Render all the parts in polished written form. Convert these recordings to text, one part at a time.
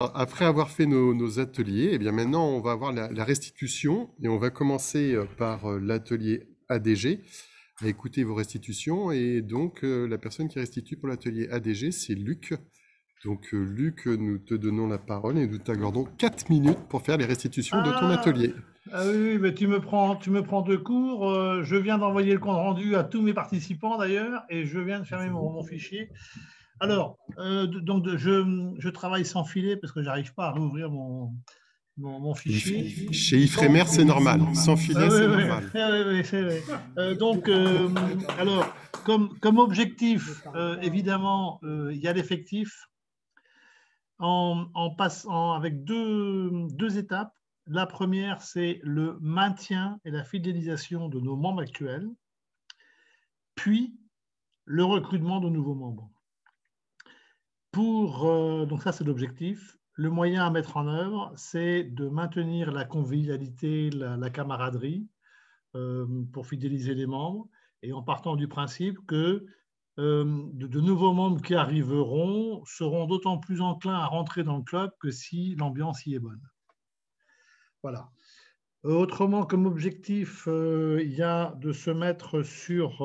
Après avoir fait nos ateliers, eh bien maintenant on va avoir la restitution et on va commencer par l'atelier ADG, à écouter vos restitutions. Et donc la personne qui restitue pour l'atelier ADG, c'est Luc. Donc Luc, nous te donnons la parole et nous t'accordons 4 minutes pour faire les restitutions de ton Ah, atelier. oui, oui, mais tu me prends de court. Je viens d'envoyer le compte rendu à tous mes participants d'ailleurs, et je viens de fermer mon fichier. Alors, je travaille sans filet parce que j'arrive pas à rouvrir mon fichier. Chez Donc, Ifremer, c'est normal. Sans filet, oui, c'est oui, normal. oui, oui, c'est vrai. Alors, comme objectif, évidemment, il y a l'effectif en passant avec deux étapes. La première, c'est le maintien et la fidélisation de nos membres actuels, puis le recrutement de nouveaux membres. Donc ça, c'est l'objectif. Le moyen à mettre en œuvre, c'est de maintenir la convivialité, la camaraderie pour fidéliser les membres, et en partant du principe que de nouveaux membres qui arriveront seront d'autant plus enclins à rentrer dans le club que si l'ambiance y est bonne. Voilà. Autrement, comme objectif, il y a de se mettre sur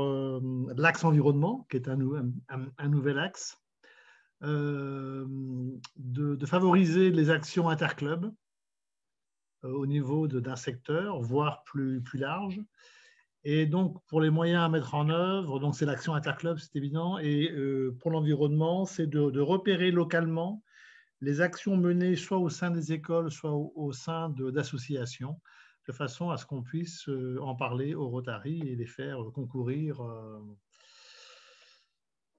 l'axe environnement, qui est un nouvel axe, de favoriser les actions interclubs au niveau d'un secteur, voire plus large. Et donc, pour les moyens à mettre en œuvre, donc c'est l'action interclub, c'est évident, et pour l'environnement, c'est de repérer localement les actions menées soit au sein des écoles, soit au sein d'associations, de façon à ce qu'on puisse en parler aux Rotary et les faire concourir.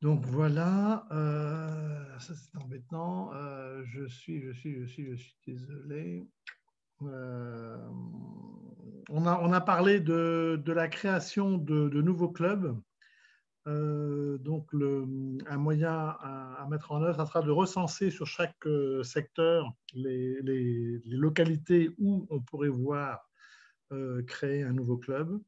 Donc voilà, ça c'est embêtant. Je suis désolé. On a parlé de la création de nouveaux clubs. Donc, un moyen à mettre en œuvre, ça sera de recenser sur chaque secteur les localités où on pourrait voir créer un nouveau club,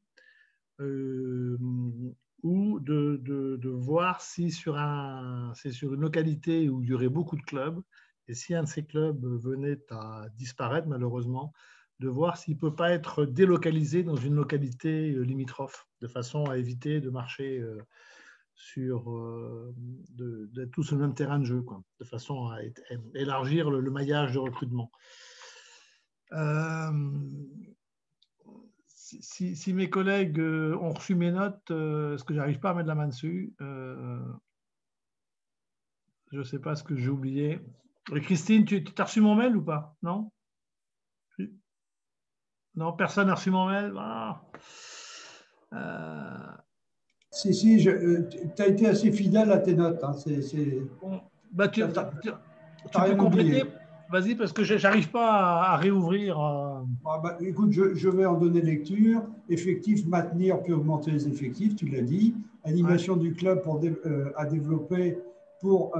ou de voir si c'est sur une localité où il y aurait beaucoup de clubs, et si un de ces clubs venait à disparaître malheureusement, de voir s'il ne peut pas être délocalisé dans une localité limitrophe, de façon à éviter de marcher d'être tous sur le même terrain de jeu, quoi, de façon à élargir le maillage de recrutement. Si mes collègues ont reçu mes notes, est-ce que j'arrive pas à mettre la main dessus? Je ne sais pas ce que j'ai oublié. Et Christine, tu as reçu mon mail ou pas? Non? Non, personne n'a reçu mon mail. Ah. Si, tu as été assez fidèle à tes notes. Hein. Bon, bah, tu peux rien compléter? oublié. Vas-y, parce que j'arrive pas à réouvrir. Écoute, je vais en donner lecture. Effectif, maintenir puis augmenter les effectifs, tu l'as dit. Animation du club à développer pour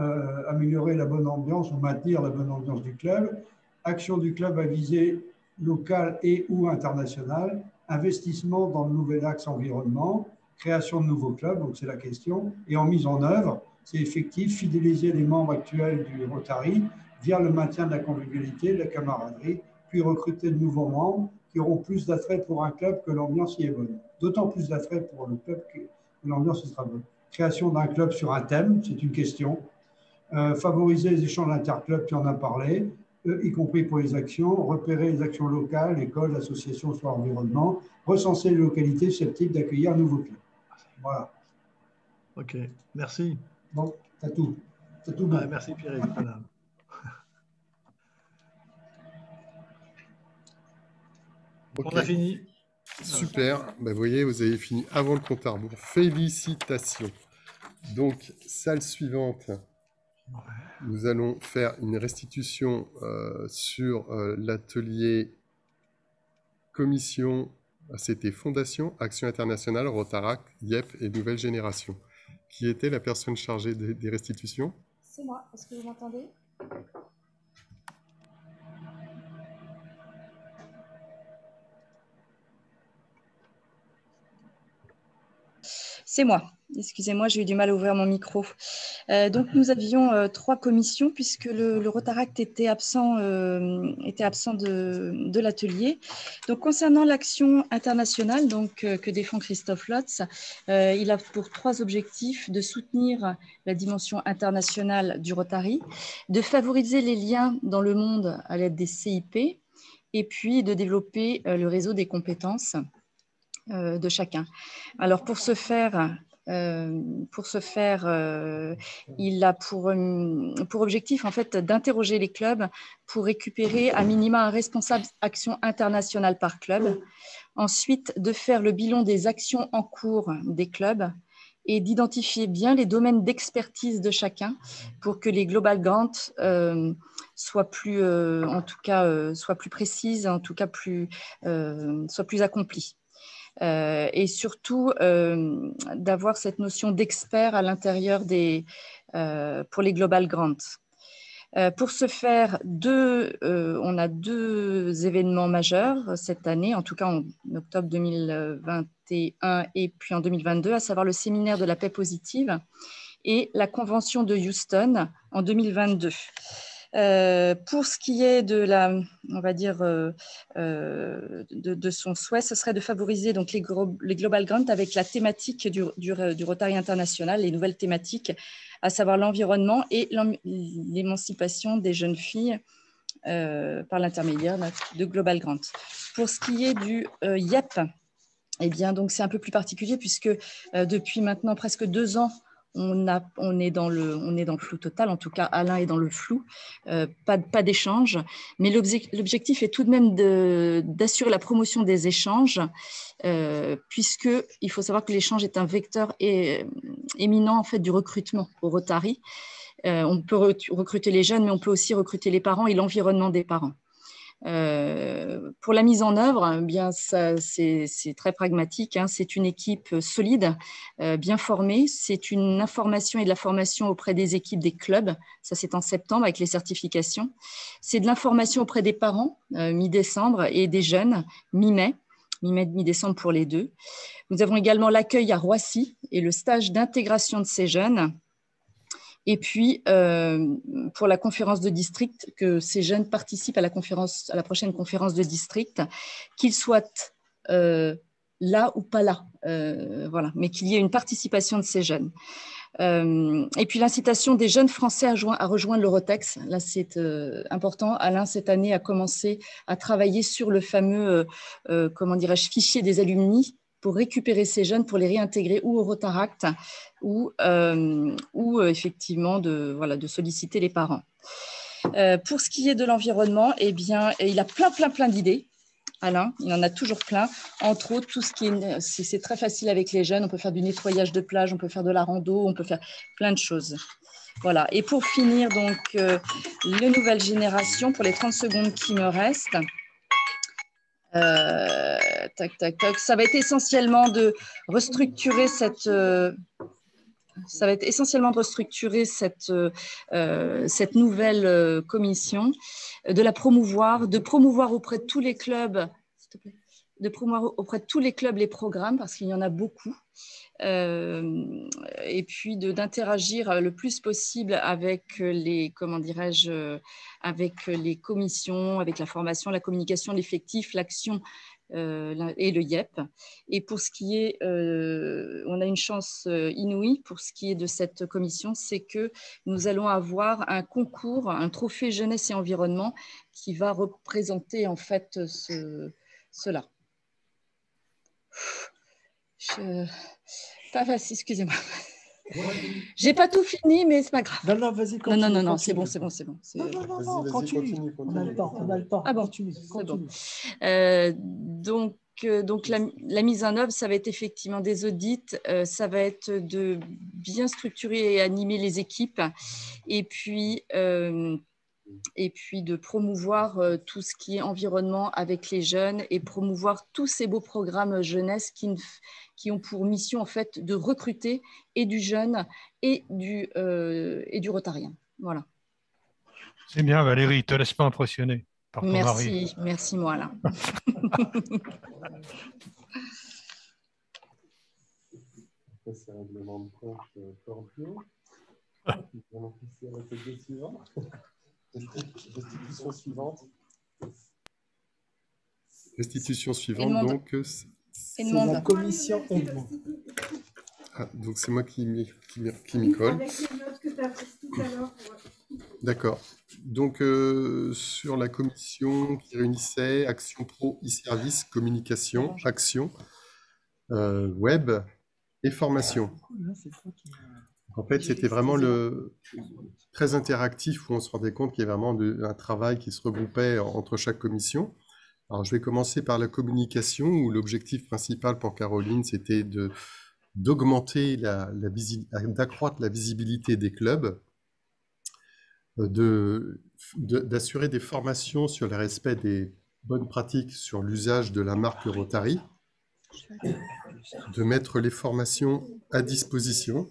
améliorer la bonne ambiance ou maintenir la bonne ambiance du club. Action du club à visée locale et ou internationale. Investissement dans le nouvel axe environnement. Création de nouveaux clubs, donc c'est la question. Et en mise en œuvre, c'est effectif, fidéliser les membres actuels du Rotary via le maintien de la convivialité, de la camaraderie, puis recruter de nouveaux membres qui auront plus d'attrait pour un club que l'ambiance y est bonne. D'autant plus d'attrait pour le club que l'ambiance y sera bonne. Création d'un club sur un thème, c'est une question. Favoriser les échanges interclubs, tu en as parlé, y compris pour les actions. Repérer les actions locales, écoles, associations, soit environnement. Recenser les localités susceptibles d'accueillir un nouveau club. Voilà. Ok, merci. Bon, t'as tout. T'as tout bon. Merci Pierre-Yves. Voilà. Okay. On a fini. Super. Ben, vous voyez, vous avez fini avant le compte à rebours. Félicitations. Donc, salle suivante. Nous allons faire une restitution sur l'atelier commission. C'était Fondation Action Internationale, Rotaract, YEP et Nouvelle Génération. Qui était la personne chargée des restitutions? C'est moi. Est-ce que vous m'entendez? C'est moi. Excusez-moi, j'ai eu du mal à ouvrir mon micro. Donc, nous avions 3 commissions puisque le Rotaract était absent de l'atelier. Donc, concernant l'action internationale que défend Christophe Lotz, il a pour 3 objectifs: de soutenir la dimension internationale du Rotary, de favoriser les liens dans le monde à l'aide des CIP, et puis de développer le réseau des compétences de chacun. Alors, pour ce faire, il a pour objectif en fait d'interroger les clubs pour récupérer à minima un responsable action internationale par club. Ensuite, de faire le bilan des actions en cours des clubs et d'identifier bien les domaines d'expertise de chacun pour que les Global Grants soient plus précises, en tout cas soient plus accomplies. Et surtout d'avoir cette notion d'expert à l'intérieur pour les Global Grants. Pour ce faire, on a 2 événements majeurs cette année, en tout cas en octobre 2021 et puis en 2022, à savoir le séminaire de la paix positive et la convention de Houston en 2022. Pour ce qui est de son souhait, ce serait de favoriser donc les Global Grants avec la thématique du Rotary International, les nouvelles thématiques, à savoir l'environnement et l'émancipation des jeunes filles par l'intermédiaire de Global Grants. Pour ce qui est du IEP, eh bien, donc c'est un peu plus particulier puisque depuis maintenant presque 2 ans, on est dans le flou total, en tout cas Alain est dans le flou, pas d'échange, mais l'objectif est tout de même d'assurer la promotion des échanges, puisqu'il faut savoir que l'échange est un vecteur éminent en fait, du recrutement au Rotary. On peut recruter les jeunes, mais on peut aussi recruter les parents et l'environnement des parents. Pour la mise en œuvre, eh bien c'est très pragmatique, hein. C'est une équipe solide, bien formée. C'est une information et de la formation auprès des équipes des clubs. Ça, c'est en septembre avec les certifications. C'est de l'information auprès des parents, mi-décembre, et des jeunes, mi-mai. Mi-décembre pour les 2. Nous avons également l'accueil à Roissy et le stage d'intégration de ces jeunes. Et puis, pour la conférence de district, que ces jeunes participent à la prochaine conférence de district, qu'ils soient là ou pas là, voilà, mais qu'il y ait une participation de ces jeunes. Et puis l'incitation des jeunes Français à rejoindre l'Eurotex. Là, c'est important. Alain, cette année, a commencé à travailler sur le fameux, fichier des alumni pour récupérer ces jeunes, pour les réintégrer ou au Rotaract ou effectivement de solliciter les parents. Pour ce qui est de l'environnement, eh bien, il a plein d'idées. Alain, il en a toujours plein. Entre autres, tout ce qui est, c'est très facile avec les jeunes. On peut faire du nettoyage de plage, on peut faire de la rando, on peut faire plein de choses. Voilà. Et pour finir, donc, les nouvelles générations, pour les 30 secondes qui me restent. Ça va être essentiellement de restructurer cette nouvelle commission, de la promouvoir, de promouvoir auprès de tous les clubs, s'il te plaît, de promouvoir auprès de tous les clubs les programmes, parce qu'il y en a beaucoup, et puis d'interagir le plus possible avec les, avec les commissions, avec la formation, la communication, l'effectif, l'action et le IEP. Et pour ce qui est, on a une chance inouïe pour ce qui est de cette commission, c'est que nous allons avoir un concours, un trophée jeunesse et environnement qui va représenter en fait cela. Pas facile, excusez-moi. J'ai pas tout fini, mais c'est pas grave. Non, vas-y, continue. Non, c'est bon. Non, continue. On a le temps. Ah bon, continue. Bon. Donc la mise en œuvre, ça va être effectivement des audits, ça va être de bien structurer et animer les équipes, et puis de promouvoir tout ce qui est environnement avec les jeunes et promouvoir tous ces beaux programmes jeunesse qui ont pour mission en fait de recruter et du jeune et du rotarien. Voilà. C'est bien Valérie, te laisse pas impressionner par ton mari. Merci moi là. C'est un règlement de compte Scorpio. Restitution suivante. Restitution suivante, Edmond. donc. C'est la commission Edmond. Ah, donc c'est moi qui m'y colle. Avec les notes que tu as prises tout à l'heure. D'accord. Donc, sur la commission qui réunissait Action Pro, e-service, communication, action, web et formation. En fait, c'était vraiment très interactif où on se rendait compte qu'il y avait vraiment un travail qui se regroupait entre chaque commission. Alors, je vais commencer par la communication où l'objectif principal pour Caroline, c'était d'augmenter d'accroître la visibilité des clubs, d'assurer des formations sur le respect des bonnes pratiques sur l'usage de la marque Rotary, de mettre les formations à disposition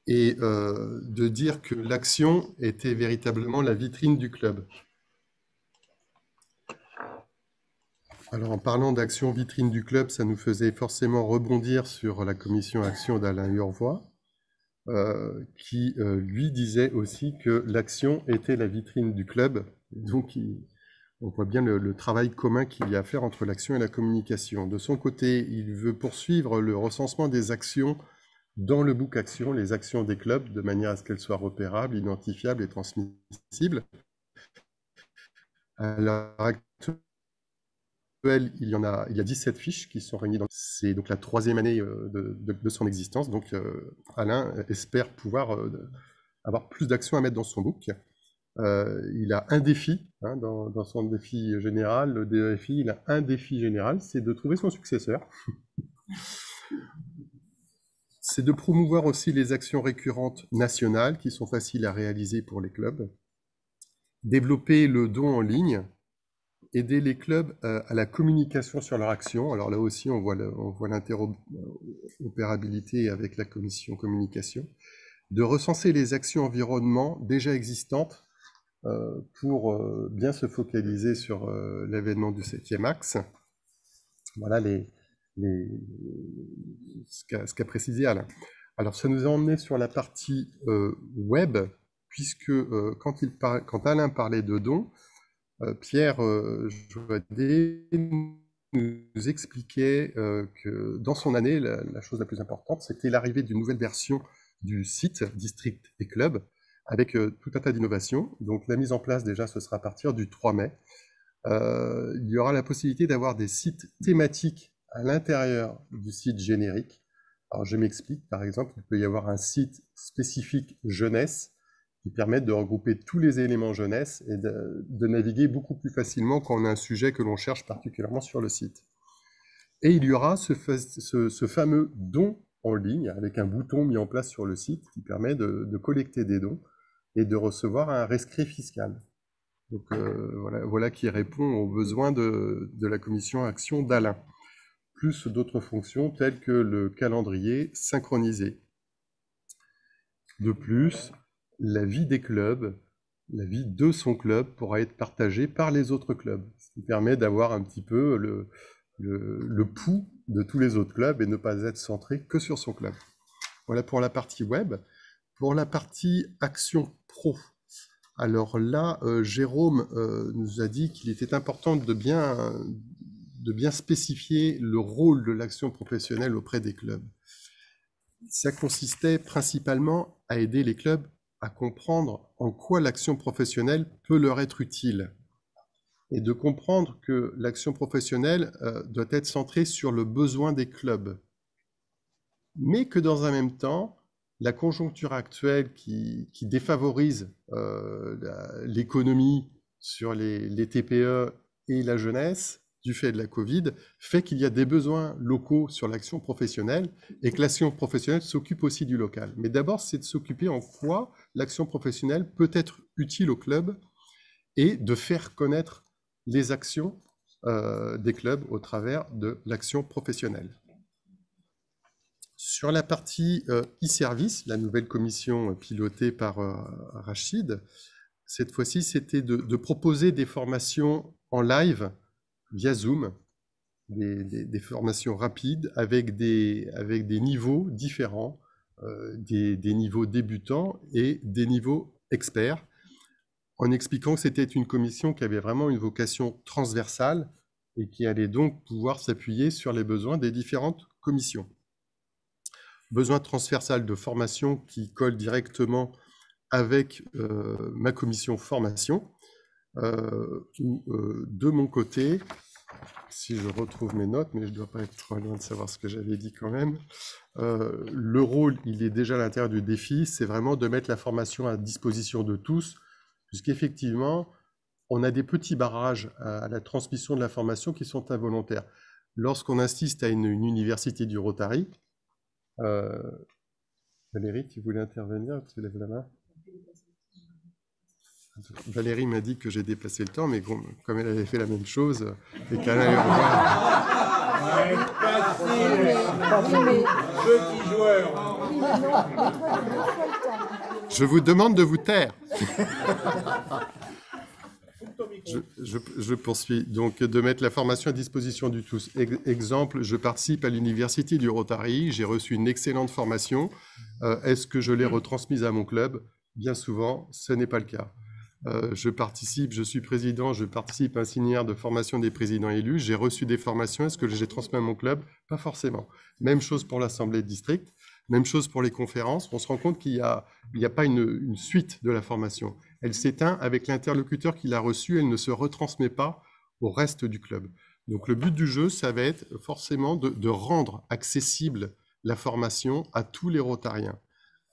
et de dire que l'action était véritablement la vitrine du club. Alors, en parlant d'action vitrine du club, ça nous faisait forcément rebondir sur la commission action d'Alain Urvois, qui, lui, disait aussi que l'action était la vitrine du club. Donc, on voit bien le travail commun qu'il y a à faire entre l'action et la communication. De son côté, il veut poursuivre le recensement des actions dans le book action, les actions des clubs, de manière à ce qu'elles soient repérables, identifiables et transmissibles. À l'heure actuelle, il y a 17 fiches qui sont réunies. C'est donc la 3e année de son existence. Donc, Alain espère pouvoir avoir plus d'actions à mettre dans son book. Il a un défi, hein, dans son défi général, le DEFI, il a un défi général, c'est de trouver son successeur. C'est de promouvoir aussi les actions récurrentes nationales qui sont faciles à réaliser pour les clubs. Développer le don en ligne. Aider les clubs à la communication sur leur action. Alors là aussi, on voit l'interopérabilité avec la commission communication. De recenser les actions environnement déjà existantes pour bien se focaliser sur l'événement du 7e axe. Voilà ce qu'a précisé Alain. Alors, ça nous a emmené sur la partie web, puisque quand Alain parlait de dons, Pierre Joadet nous expliquait que dans son année, la chose la plus importante, c'était l'arrivée d'une nouvelle version du site District et Club, avec tout un tas d'innovations. Donc la mise en place, déjà, ce sera à partir du 3 mai. Il y aura la possibilité d'avoir des sites thématiques à l'intérieur du site générique. Alors je m'explique, par exemple, il peut y avoir un site spécifique jeunesse, qui permettent de regrouper tous les éléments jeunesse et de naviguer beaucoup plus facilement quand on a un sujet que l'on cherche particulièrement sur le site. Et il y aura ce fameux don en ligne avec un bouton mis en place sur le site qui permet de collecter des dons et de recevoir un rescrit fiscal. Donc voilà qui répond aux besoins de la commission action d'Alain, plus d'autres fonctions telles que le calendrier synchronisé. De plus, la vie des clubs, la vie de son club pourra être partagée par les autres clubs, ce qui permet d'avoir un petit peu le pouls de tous les autres clubs et ne pas être centré que sur son club. Voilà pour la partie web. Pour la partie action pro, alors là, Jérôme nous a dit qu'il était important de bien spécifier le rôle de l'action professionnelle auprès des clubs. Ça consistait principalement à aider les clubs à comprendre en quoi l'action professionnelle peut leur être utile et de comprendre que l'action professionnelle doit être centrée sur le besoin des clubs, mais que dans un même temps, la conjoncture actuelle qui défavorise l'économie sur les TPE et la jeunesse, du fait de la Covid, fait qu'il y a des besoins locaux sur l'action professionnelle et que l'action professionnelle s'occupe aussi du local. Mais d'abord, c'est de s'occuper en quoi l'action professionnelle peut être utile au club et de faire connaître les actions des clubs au travers de l'action professionnelle. Sur la partie e-service, la nouvelle commission pilotée par Rachid, cette fois-ci, c'était de proposer des formations en live via Zoom, des formations rapides avec des niveaux différents des niveaux débutants et des niveaux experts, en expliquant que c'était une commission qui avait vraiment une vocation transversale et qui allait donc pouvoir s'appuyer sur les besoins des différentes commissions. Besoin transversal de formation qui colle directement avec ma commission formation, où de mon côté, si je retrouve mes notes, mais je ne dois pas être trop loin de savoir ce que j'avais dit quand même, le rôle, il est déjà à l'intérieur du défi, c'est vraiment de mettre la formation à disposition de tous, puisqu'effectivement, on a des petits barrages à la transmission de la formation qui sont involontaires. Lorsqu'on assiste à une université du Rotary, Valérie, tu voulais intervenir? Tu lèves la main. Valérie m'a dit que j'ai dépassé le temps, mais comme elle avait fait la même chose, et qu'elle allait Petit joueur. Je vous demande de vous taire. Je poursuis. Donc, de mettre la formation à disposition du tous. Exemple, je participe à l'université du Rotary, j'ai reçu une excellente formation. Est-ce que je l'ai retransmise à mon club? Bien souvent, ce n'est pas le cas. Je suis président, je participe à un séminaire de formation des présidents élus, j'ai reçu des formations, est-ce que j'ai transmis à mon club? Pas forcément. Même chose pour l'assemblée de district, même chose pour les conférences, on se rend compte qu'il n'y a pas une suite de la formation. Elle s'éteint avec l'interlocuteur qui l'a reçue, elle ne se retransmet pas au reste du club. Donc le but du jeu, ça va être forcément de rendre accessible la formation à tous les Rotariens.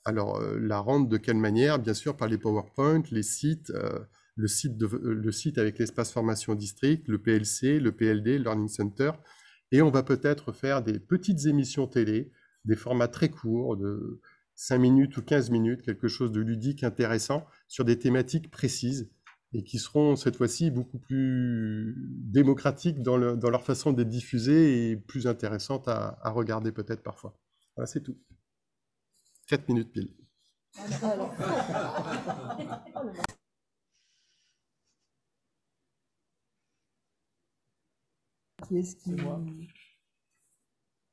Alors, la rendre de quelle manière? Bien sûr, par les PowerPoint, les sites, le site avec l'espace formation district, le PLC, le PLD, le Learning Center. Et on va peut-être faire des petites émissions télé, des formats très courts, de 5 minutes ou 15 minutes, quelque chose de ludique, intéressant, sur des thématiques précises et qui seront cette fois-ci beaucoup plus démocratiques dans leur façon d'être diffusées et plus intéressantes à regarder peut-être parfois. Voilà, c'est tout. 4 minutes pile. Qui est-ce qui...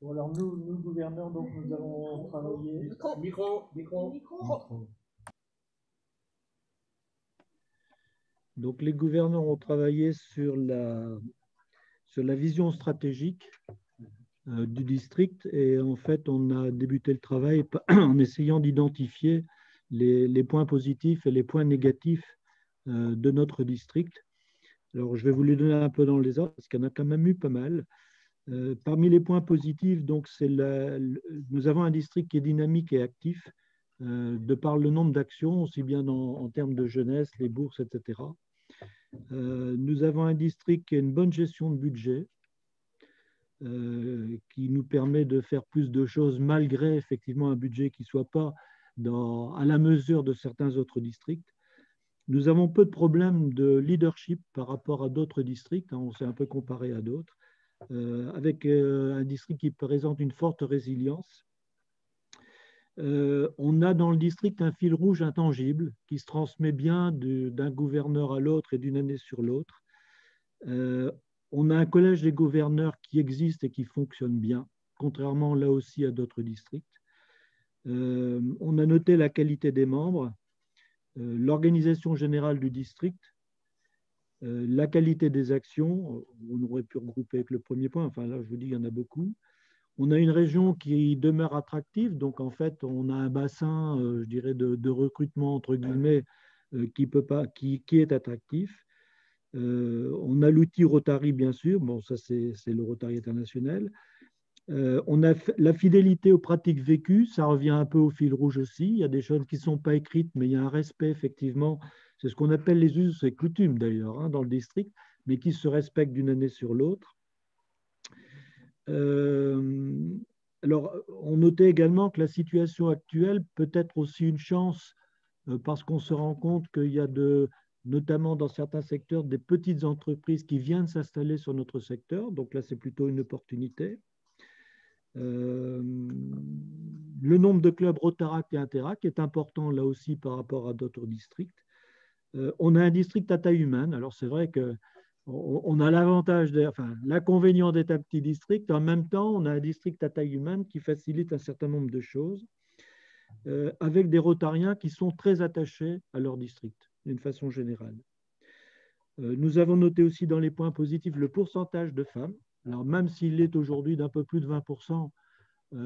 Bon, alors nous gouverneurs, donc nous avons travaillé... Micro. Donc les gouverneurs ont travaillé sur la vision stratégique du district et en fait on a débuté le travail en essayant d'identifier les points positifs et les points négatifs de notre district. Alors je vais vous les donner un peu dans les ordres parce qu'il y en a quand même eu pas mal. Parmi les points positifs, donc, nous avons un district qui est dynamique et actif de par le nombre d'actions, aussi bien en termes de jeunesse, les bourses, etc. Nous avons un district qui a une bonne gestion de budget, qui nous permet de faire plus de choses malgré effectivement un budget qui ne soit pas à la mesure de certains autres districts. Nous avons peu de problèmes de leadership par rapport à d'autres districts, hein, on s'est un peu comparé à d'autres. Avec un district qui présente une forte résilience. On a dans le district un fil rouge intangible qui se transmet bien d'un gouverneur à l'autre et d'une année sur l'autre. On a un collège des gouverneurs qui existe et qui fonctionne bien, contrairement là aussi à d'autres districts. On a noté la qualité des membres, l'organisation générale du district, la qualité des actions, on aurait pu regrouper avec le premier point, enfin là je vous dis il y en a beaucoup. On a une région qui demeure attractive, donc en fait on a un bassin, je dirais, de recrutement entre guillemets qui est attractif. On a l'outil Rotary bien sûr, bon ça c'est le Rotary international. On a la fidélité aux pratiques vécues, ça revient un peu au fil rouge aussi. Il y a des choses qui ne sont pas écrites, mais il y a un respect effectivement. C'est ce qu'on appelle les us et coutumes d'ailleurs hein, dans le district, mais qui se respectent d'une année sur l'autre. Alors, on notait également que la situation actuelle peut être aussi une chance parce qu'on se rend compte qu'il y a notamment dans certains secteurs, des petites entreprises qui viennent s'installer sur notre secteur. Donc là, c'est plutôt une opportunité. Le nombre de clubs Rotaract et Interact est important là aussi par rapport à d'autres districts. On a un district à taille humaine. Alors, c'est vrai qu'on a l'avantage, l'inconvénient d'être un petit district. En même temps, on a un district à taille humaine qui facilite un certain nombre de choses. avec des Rotariens qui sont très attachés à leur district, d'une façon générale. Nous avons noté aussi dans les points positifs le pourcentage de femmes. Alors même s'il est aujourd'hui d'un peu plus de 20%,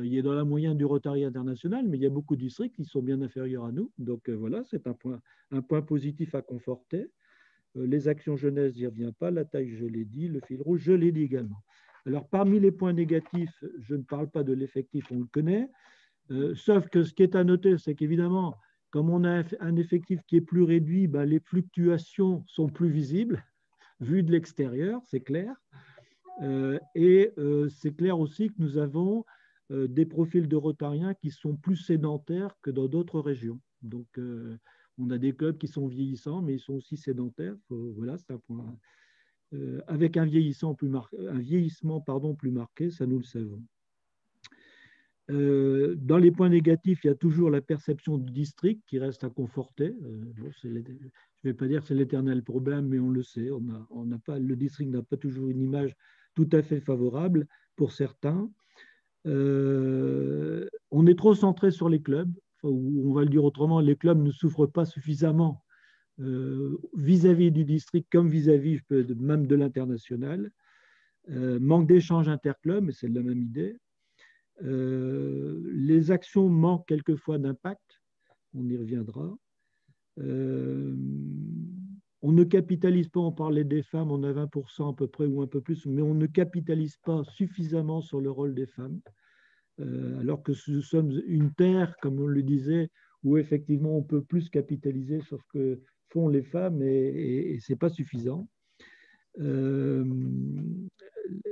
il est dans la moyenne du Rotary international, mais il y a beaucoup de districts qui sont bien inférieurs à nous. Donc voilà, c'est un point positif à conforter. Les actions jeunesse, j'y reviens pas. La taille, je l'ai dit. Le fil rouge, je l'ai dit également. Alors parmi les points négatifs, je ne parle pas de l'effectif, on le connaît. Sauf que ce qui est à noter, c'est qu'évidemment, comme on a un effectif qui est plus réduit, ben, les fluctuations sont plus visibles, vues de l'extérieur, c'est clair. C'est clair aussi que nous avons des profils de Rotariens qui sont plus sédentaires que dans d'autres régions. Donc, on a des clubs qui sont vieillissants, mais ils sont aussi sédentaires. Voilà, c'est un point. Avec un vieillissement plus marqué, ça nous le savons. Dans les points négatifs, il y a toujours la perception du district qui reste à conforter. Bon, je ne vais pas dire que c'est l'éternel problème, mais on le sait. Le district n'a pas toujours une image tout à fait favorable pour certains. On est trop centré sur les clubs, ou on va le dire autrement, les clubs ne souffrent pas suffisamment vis-à-vis du district comme vis-à-vis même de l'international. Manque d'échanges interclubs, mais c'est de la même idée. Les actions manquent quelquefois d'impact, on y reviendra. On ne capitalise pas, on parlait des femmes, on a 20% à peu près ou un peu plus, mais on ne capitalise pas suffisamment sur le rôle des femmes, alors que nous sommes une terre, comme on le disait, où effectivement on peut plus capitaliser sur ce que font les femmes et ce n'est pas suffisant.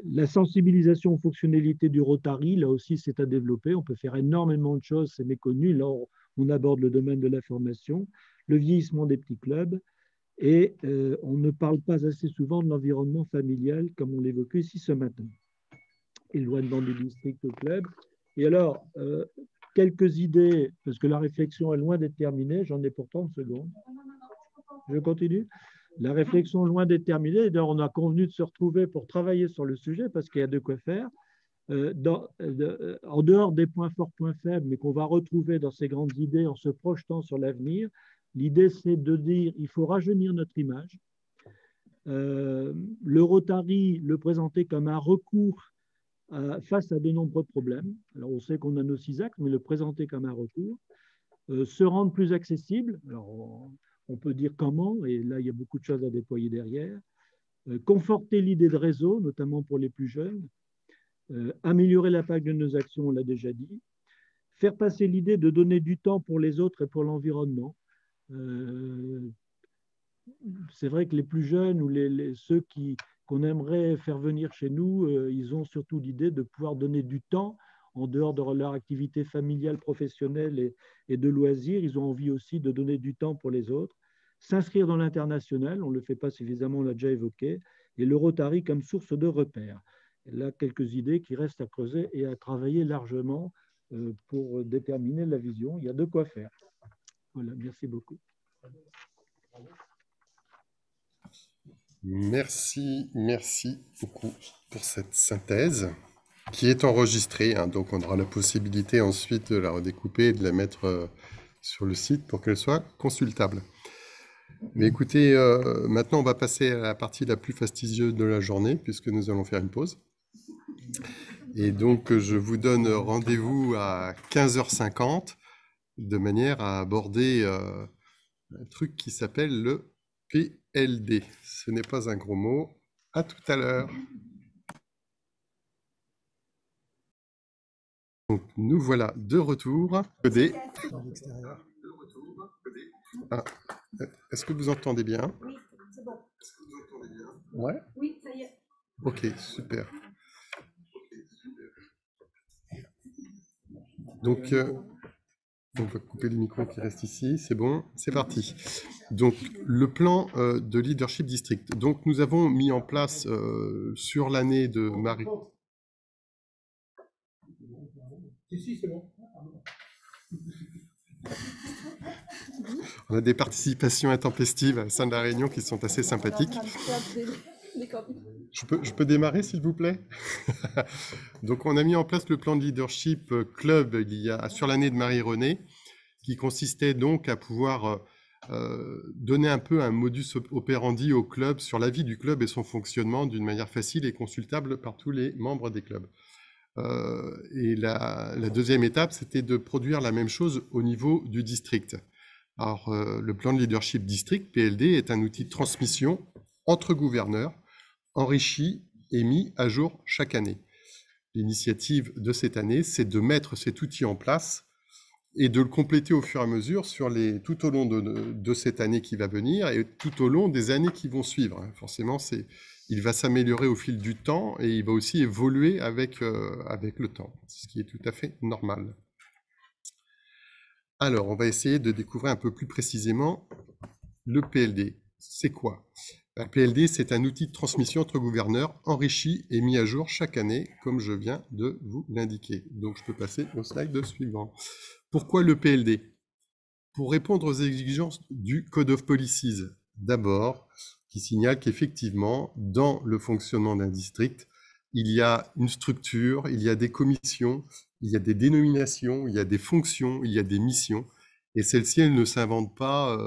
La sensibilisation aux fonctionnalités du Rotary, là aussi, c'est à développer. On peut faire énormément de choses, c'est méconnu. Là, on aborde le domaine de la formation, le vieillissement des petits clubs, et on ne parle pas assez souvent de l'environnement familial, comme on l'évoquait ici ce matin. Éloignement du district au club. Et alors, quelques idées, parce que la réflexion est loin d'être terminée, j'en ai pour 30 secondes. Je continue. La réflexion loin d'être terminée, on a convenu de se retrouver pour travailler sur le sujet parce qu'il y a de quoi faire. En dehors des points forts, points faibles, mais qu'on va retrouver dans ces grandes idées en se projetant sur l'avenir, l'idée c'est de dire qu'il faut rajeunir notre image. Le Rotary, le présenter comme un recours face à de nombreux problèmes. Alors on sait qu'on a nos 6 axes, mais le présenter comme un recours. Se rendre plus accessible. Alors, on peut dire comment, et là, il y a beaucoup de choses à déployer derrière. Conforter l'idée de réseau, notamment pour les plus jeunes. Améliorer l'impact de nos actions, on l'a déjà dit. Faire passer l'idée de donner du temps pour les autres et pour l'environnement. C'est vrai que les plus jeunes ou ceux qu'on aimerait faire venir chez nous, ils ont surtout l'idée de pouvoir donner du temps en dehors de leur activité familiale, professionnelle et de loisirs. Ils ont envie aussi de donner du temps pour les autres. S'inscrire dans l'international, on ne le fait pas suffisamment, on l'a déjà évoqué, et le Rotary comme source de repères. Et là, quelques idées qui restent à creuser et à travailler largement pour déterminer la vision. Il y a de quoi faire. Voilà, merci beaucoup. Merci beaucoup pour cette synthèse qui est enregistrée, hein, donc on aura la possibilité ensuite de la redécouper et de la mettre sur le site pour qu'elle soit consultable. Mais écoutez, maintenant on va passer à la partie la plus fastidieuse de la journée puisque nous allons faire une pause. Et donc je vous donne rendez-vous à 15h50 de manière à aborder un truc qui s'appelle le PLD. Ce n'est pas un gros mot. À tout à l'heure. Donc, nous voilà de retour. Ah, est-ce que vous entendez bien? Oui, c'est bon. Ouais? Oui, ça y est. Ok, super. Donc, on va couper le micro qui reste ici. C'est bon, c'est parti. Donc, le plan de leadership district. Donc, nous avons mis en place sur l'année de Marie. Si, c'est bon. On a des participations intempestives à la sein de la réunion qui sont assez sympathiques. Je peux démarrer, s'il vous plaît? Donc, on a mis en place le plan de leadership club sur l'année de Marie-Renée. qui consistait donc à pouvoir donner un peu un modus operandi au club sur la vie du club et son fonctionnement d'une manière facile et consultable par tous les membres des clubs. Et la deuxième étape, c'était de produire la même chose au niveau du district. Alors, le plan de leadership district, PLD, est un outil de transmission entre gouverneurs, enrichi et mis à jour chaque année. L'initiative de cette année, c'est de mettre cet outil en place et de le compléter au fur et à mesure tout au long de cette année qui va venir et tout au long des années qui vont suivre. Forcément, il va s'améliorer au fil du temps et il va aussi évoluer avec le temps, ce qui est tout à fait normal. Alors, on va essayer de découvrir un peu plus précisément le PLD. C'est quoi? Le PLD, c'est un outil de transmission entre gouverneurs enrichi et mis à jour chaque année, comme je viens de vous l'indiquer. Donc, je peux passer au slide suivant. Pourquoi le PLD? Pour répondre aux exigences du Code of Policies, d'abord, qui signale qu'effectivement, dans le fonctionnement d'un district, il y a une structure, il y a des commissions, il y a des dénominations, il y a des fonctions, il y a des missions, et celles-ci, elles ne s'inventent pas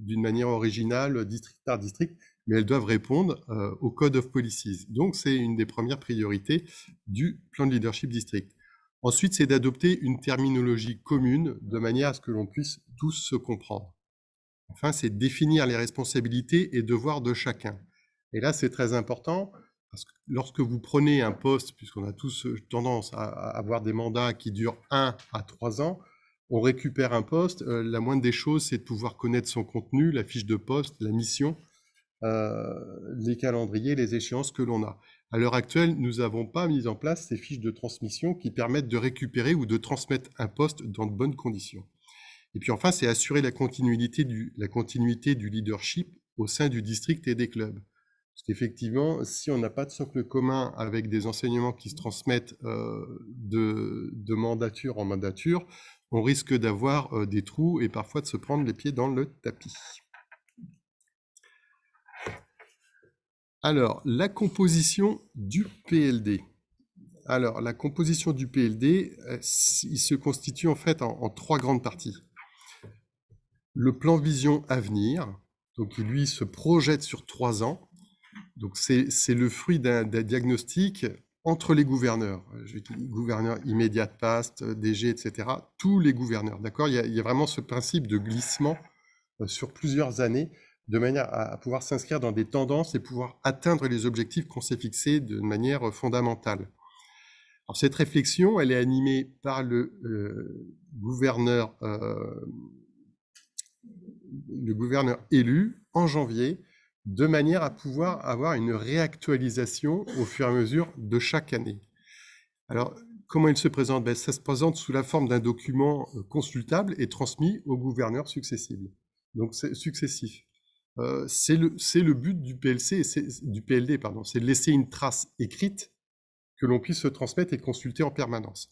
d'une manière originale, district par district, mais elles doivent répondre au Code of Policies. Donc, c'est une des premières priorités du plan de leadership district. Ensuite, c'est d'adopter une terminologie commune de manière à ce que l'on puisse tous se comprendre. Enfin, c'est définir les responsabilités et devoirs de chacun. Et là, c'est très important, parce que lorsque vous prenez un poste, puisqu'on a tous tendance à avoir des mandats qui durent 1 à 3 ans, on récupère un poste, la moindre des choses, c'est de pouvoir connaître son contenu, la fiche de poste, la mission, les calendriers, les échéances que l'on a. À l'heure actuelle, nous n'avons pas mis en place ces fiches de transmission qui permettent de récupérer ou de transmettre un poste dans de bonnes conditions. Et puis enfin, c'est assurer la continuité du leadership au sein du district et des clubs. Parce qu'effectivement, si on n'a pas de socle commun avec des enseignements qui se transmettent de mandature en mandature, on risque d'avoir des trous et parfois de se prendre les pieds dans le tapis. Alors, la composition du PLD. Alors, la composition du PLD, il se constitue en fait en 3 grandes parties. Le plan vision avenir, donc qui lui se projette sur 3 ans. Donc, c'est le fruit d'un diagnostic entre les gouverneurs. Gouverneurs immédiats de past, DG, etc. Tous les gouverneurs, d'accord? Il y a vraiment ce principe de glissement sur plusieurs années, de manière à pouvoir s'inscrire dans des tendances et pouvoir atteindre les objectifs qu'on s'est fixés de manière fondamentale. Alors, cette réflexion, elle est animée par le gouverneur élu en janvier, de manière à pouvoir avoir une réactualisation au fur et à mesure de chaque année. Alors, comment il se présente? Ça se présente sous la forme d'un document consultable et transmis aux gouverneurs successifs. Donc, c'est successif. C'est le but du PLD, c'est de laisser une trace écrite que l'on puisse se transmettre et consulter en permanence.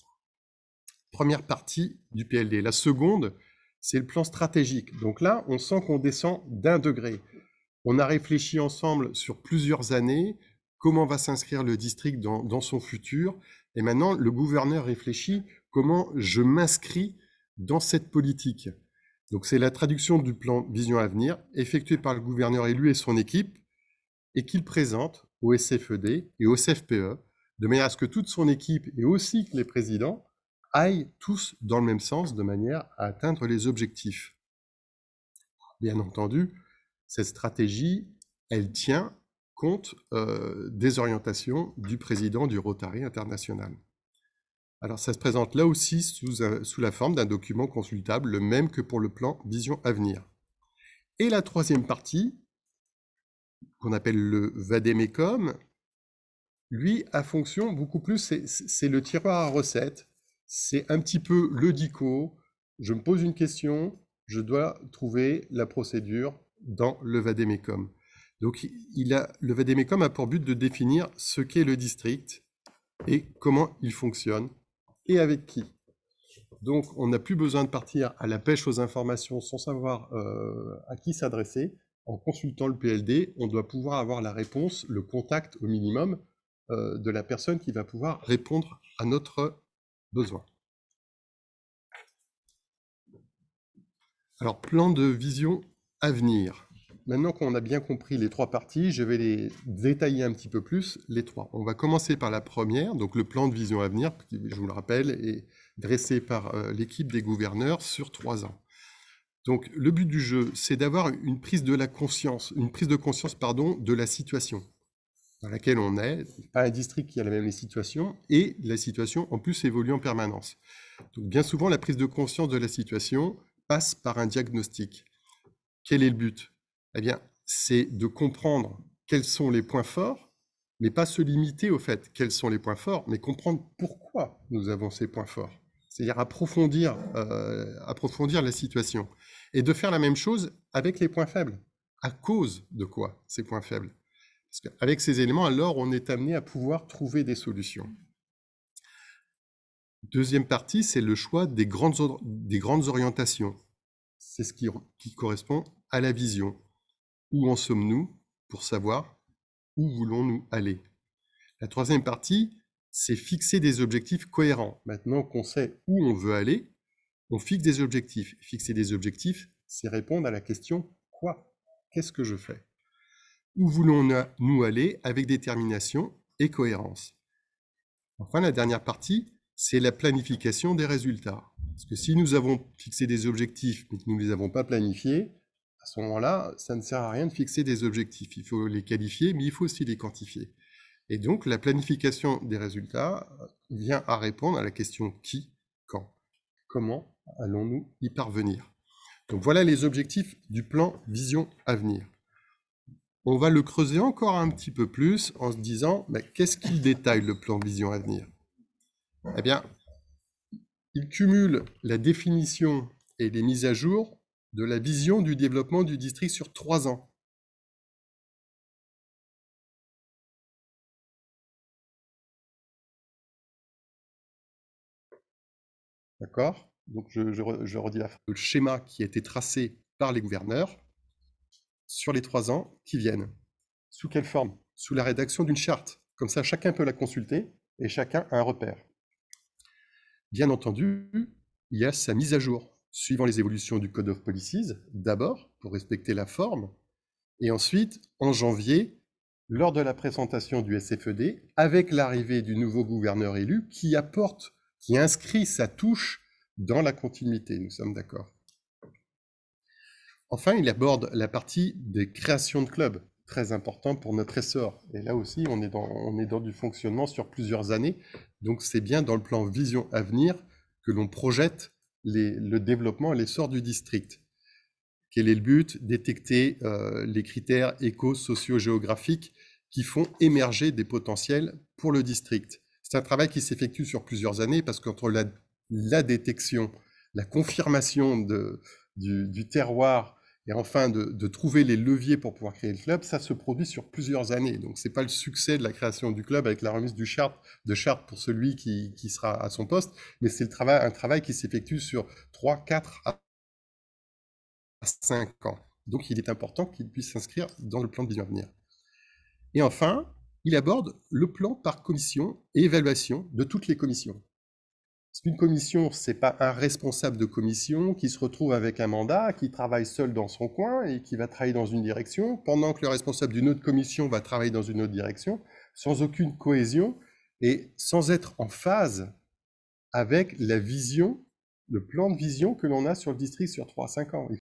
Première partie du PLD. La seconde, c'est le plan stratégique. Donc là, on sent qu'on descend d'1 degré. On a réfléchi ensemble sur plusieurs années comment va s'inscrire le district dans son futur. Et maintenant, le gouverneur réfléchit comment je m'inscris dans cette politique. Donc, c'est la traduction du plan Vision Avenir effectué par le gouverneur élu et son équipe et qu'il présente au SFED et au CFPE de manière à ce que toute son équipe et aussi que les présidents aillent tous dans le même sens de manière à atteindre les objectifs. Bien entendu, cette stratégie, elle tient compte des orientations du président du Rotary International. Alors, ça se présente là aussi sous la forme d'un document consultable, le même que pour le plan Vision Avenir. Et la troisième partie, qu'on appelle le Vademecum, lui a fonction beaucoup plus, c'est le tiroir à recettes, c'est un petit peu le DICO, je me pose une question, je dois trouver la procédure dans le Vademecum. Donc, le Vademecum a pour but de définir ce qu'est le district et comment il fonctionne. Et avec qui. Donc, on n'a plus besoin de partir à la pêche aux informations sans savoir à qui s'adresser. En consultant le PLD, on doit pouvoir avoir la réponse, le contact au minimum de la personne qui va pouvoir répondre à notre besoin. Alors, plan de vision à venir. Maintenant qu'on a bien compris les trois parties, je vais les détailler un petit peu plus, les trois. On va commencer par la première, donc le plan de vision à venir, qui, je vous le rappelle, est dressé par l'équipe des gouverneurs sur 3 ans. Donc, le but du jeu, c'est d'avoir une prise de conscience de la situation dans laquelle on est, pas un district qui a la même situation, et la situation en plus évolue en permanence. Donc, bien souvent, la prise de conscience de la situation passe par un diagnostic. Quel est le but? Eh bien, c'est de comprendre quels sont les points forts, mais pas se limiter au fait quels sont les points forts, mais comprendre pourquoi nous avons ces points forts. C'est-à-dire approfondir la situation. Et de faire la même chose avec les points faibles. À cause de quoi ces points faibles? Parce qu'avec ces éléments, alors, on est amené à pouvoir trouver des solutions. Deuxième partie, c'est le choix des grandes orientations. C'est ce qui correspond à la vision. Où en sommes-nous pour savoir où voulons-nous aller? La troisième partie, c'est fixer des objectifs cohérents. Maintenant qu'on sait où on veut aller, on fixe des objectifs. Fixer des objectifs, c'est répondre à la question « quoi? Qu'est-ce que je fais ?» Où voulons-nous aller avec détermination et cohérence? Enfin, la dernière partie, c'est la planification des résultats. Parce que si nous avons fixé des objectifs, mais que nous ne les avons pas planifiés, à ce moment-là, ça ne sert à rien de fixer des objectifs. Il faut les qualifier, mais il faut aussi les quantifier. Et donc, la planification des résultats vient à répondre à la question qui, quand, comment allons-nous y parvenir? Donc, voilà les objectifs du plan Vision Avenir. On va le creuser encore un petit peu plus en se disant, qu'est-ce qu'il détaille le plan Vision Avenir? Eh bien, il cumule la définition et les mises à jour de la vision du développement du district sur 3 ans. D'accord? Donc, je redis le schéma qui a été tracé par les gouverneurs sur les 3 ans qui viennent. Sous quelle forme? Sous la rédaction d'une charte. Comme ça, chacun peut la consulter et chacun a un repère. Bien entendu, il y a sa mise à jour, suivant les évolutions du Code of Policies, d'abord, pour respecter la forme, et ensuite, en janvier, lors de la présentation du SFED, avec l'arrivée du nouveau gouverneur élu, qui inscrit sa touche dans la continuité, nous sommes d'accord. Enfin, il aborde la partie des créations de clubs, très important pour notre essor. Et là aussi, on est dans du fonctionnement sur plusieurs années. Donc, c'est bien dans le plan Vision Avenir que l'on projette le développement et l'essor du district. Quel est le but? Détecter les critères éco-socio-géographiques qui font émerger des potentiels pour le district. C'est un travail qui s'effectue sur plusieurs années parce qu'entre la détection, la confirmation du terroir et enfin de trouver les leviers pour pouvoir créer le club, ça se produit sur plusieurs années. Donc, ce n'est pas le succès de la création du club avec la remise de charte pour celui qui sera à son poste, mais c'est un travail qui s'effectue sur 3, 4 à 5 ans. Donc, il est important qu'il puisse s'inscrire dans le plan de Vision Avenir. Et enfin, il aborde le plan par commission et évaluation de toutes les commissions. Une commission, ce n'est pas un responsable de commission qui se retrouve avec un mandat, qui travaille seul dans son coin et qui va travailler dans une direction, pendant que le responsable d'une autre commission va travailler dans une autre direction, sans aucune cohésion et sans être en phase avec la vision, le plan de vision que l'on a sur le district sur 3 à 5 ans.